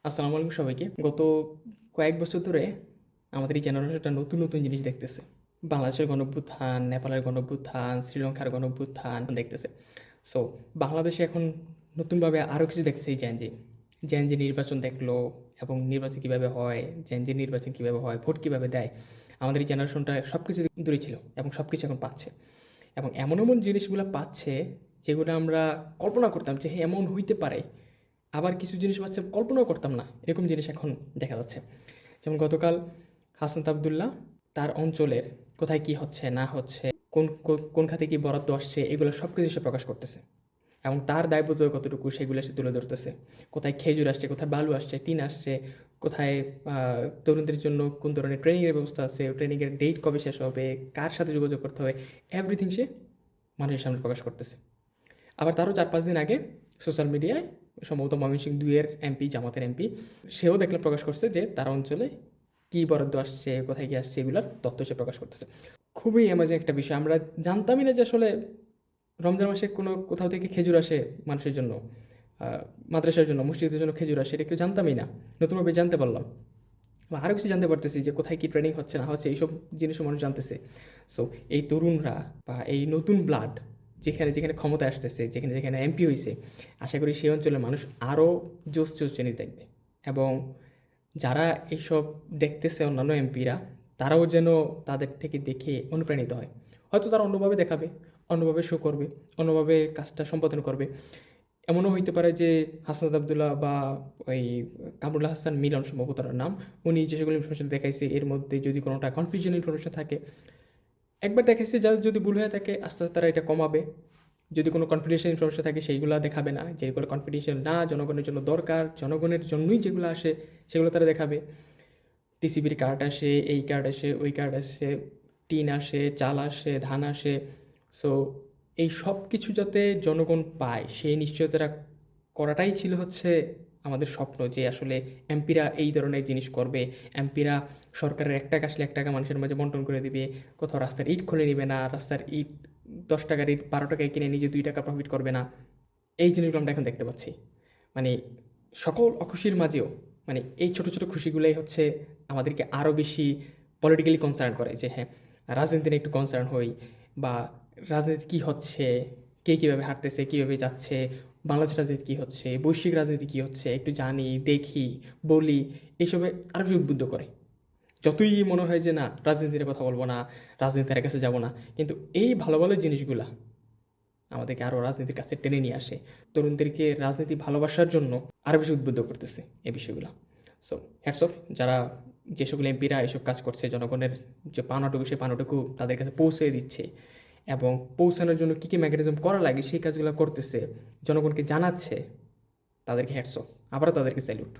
আসসালামু আলাইকুম সবাইকে। গত কয়েক বছর ধরে আমাদের এই জেনারেশনটা নতুন, নতুন জিনিস দেখতেছে। বাংলাদেশের গণঅভ্যুত্থান, নেপালের গণঅভ্যুত্থান, শ্রীলঙ্কার গণঅভ্যুত্থান দেখতেছে। সো বাংলাদেশে এখন নতুনভাবে আরও কিছু দেখতেছে এই জেন জি। জেন জি নির্বাচন দেখলো এবং নির্বাচন কীভাবে হয়, জেন জি নির্বাচন কীভাবে হয়, ভোট কীভাবে দেয়। আমাদের এই জেনারেশনটা সব কিছু দূরে ছিল এবং সব কিছু এখন পাচ্ছে। এবং এমন, এমন জিনিসগুলা পাচ্ছে যেগুলো আমরা কল্পনা করতাম যে হ্যাঁ, এমন হইতে পারে। আবার কিছু জিনিস পাচ্ছে কল্পনাও করতাম না। এরকম জিনিস এখন দেখা যাচ্ছে। যেমন গতকাল হাসনাত আবদুল্লাহ তার অঞ্চলের কোথায় কি হচ্ছে না হচ্ছে, কোন খাতে কি বরাদ্দ আসছে এগুলো সব কিছু সে প্রকাশ করতেছে। এবং তার দায়বোধ কতটুকু সেগুলো সে তুলে ধরতেছে। কোথায় খেজুর আসছে, কোথায় বালু আসছে, টিন আসছে, কোথায় তরুণদের জন্য কোন ধরনের ট্রেনিংয়ের ব্যবস্থা আছে, ট্রেনিংয়ের ডেট কবে শেষ হবে, কার সাথে যোগাযোগ করতে হবে, এভরিথিং সে মানুষের সামনে প্রকাশ করতেছে। আবার তারও ৪-৫ দিন আগে সোশ্যাল মিডিয়ায় সম্ভবত ময়মনসিংহ ২ এর এমপি, জামাতের এমপি, সেও দেখলাম প্রকাশ করছে যে তার অঞ্চলে কী বরাদ্দ আসছে, কোথায় কী আসছে এগুলার তথ্য সে প্রকাশ করতেছে। খুবই অ্যামেজিং একটা বিষয়। আমরা জানতামই না যে আসলে রমজান মাসে কোথাও থেকে খেজুর আসে মানুষের জন্য। আ মাদ্রাসার জন্য, মসজিদের জন্য খেজুর আসে। এটা কেউ জানতামই না। নতুনভাবে জানতে পারলাম। বা আরও কিছু জানতে পারতেছি যে কোথায় কী ট্রেনিং হচ্ছে না হচ্ছে এইসব জিনিসও মানুষ জানতেছে। সো এই তরুণরা বা এই নতুন ব্লাড যেখানে, যেখানে ক্ষমতায় আসতেছে, যেখানে, যেখানে এমপি হইছে, আশা করি সেই অঞ্চলের মানুষ আরও জোস, জোস জিনিস দেখবে। এবং যারা এইসব দেখতেছে অন্যান্য এমপিরা, তারাও যেন তাদের থেকে দেখে অনুপ্রাণিত হয়। হয়তো তারা অন্যভাবে দেখাবে, অন্যভাবে শো করবে, অন্যভাবে কাজটা সম্পাদন করবে। এমনও হইতে পারে যে হাসনাত আবদুল্লাহ বা ওই কামরুল হাসান মিলন সম্ভবত তার নাম, উনি যে সকল ইনফরমেশন দেখাইছে এর মধ্যে যদি কোনোটা কনফিউশন ইনফরমেশন থাকে, একবার দেখাইছে যাদের যদি ভুল হয়ে থাকে আস্তে, আস্তে তারা এটা কমাবে। যদি কোনো কনফিডেন্সিয়াল ইনফরমেশন থাকে সেইগুলা দেখাবে না। যেগুলো কনফিডেন্সিয়াল না, জনগণের জন্য দরকার, জনগণের জন্যই যেগুলো আসে সেগুলো তারা দেখাবে। টিসিবির কার্ড আসে, এই কার্ড আসে, ওই কার্ড আসে, টিন আসে, চাল আসে, ধান আসে। সো এই সব কিছু যাতে জনগণ পায় সেই নিশ্চয়তাটা করাটাই ছিল হচ্ছে আমাদের স্বপ্ন যে আসলে এমপিরা এই ধরনের জিনিস করবে। এমপিরা সরকারের ৳১ আসলে ৳১ মানুষের মাঝে বন্টন করে দিবে। কোথাও রাস্তার ইট খুলে নিবে না। রাস্তার ইট ৳১০ ইট ৳১২ কিনে নিজে ৳২ প্রফিট করবে না। এই জিনিসগুলো আমরা এখন দেখতে পাচ্ছি। মানে সকল অখুশির মাঝেও মানে এই ছোট, ছোট খুশিগুলাই হচ্ছে আমাদেরকে আরও বেশি পলিটিক্যালি কনসার্ন করে যে হ্যাঁ, রাজনীতি নিয়ে একটু কনসার্ন হই বা রাজনীতি কী হচ্ছে, কে কীভাবে হাঁটতেছে, কীভাবে যাচ্ছে, বাংলাদেশের রাজনীতি কী হচ্ছে, বৈশ্বিক রাজনীতি কী হচ্ছে, একটু জানি, দেখি, বলি, এসবে আরও বেশি উদ্বুদ্ধ করে। যতই মনে হয় যে না রাজনীতি নিয়ে কথা বলব না, রাজনীতির কাছে যাব না। কিন্তু এই ভালো, ভালো জিনিসগুলা আমাদেরকে আরও রাজনীতির কাছে টেনে নিয়ে আসে। তরুণদেরকে রাজনীতি ভালোবাসার জন্য আরও বেশি উদ্বুদ্ধ করতেছে এই বিষয়গুলো। সো হ্যাটস অফ যারা যে সকল এমপিরা এসব কাজ করছে, জনগণের যে পাওনাটুকু সেই পাওনাটুকু তাদের কাছে পৌঁছে দিচ্ছে এবং পৌঁছানোর জন্য কী, কী মেকানিজম করা লাগে সেই কাজগুলো করতেছে, জনগণকে জানাচ্ছে, তাদেরকে হ্যাটস অফ। আবারও তাদেরকে স্যালুট।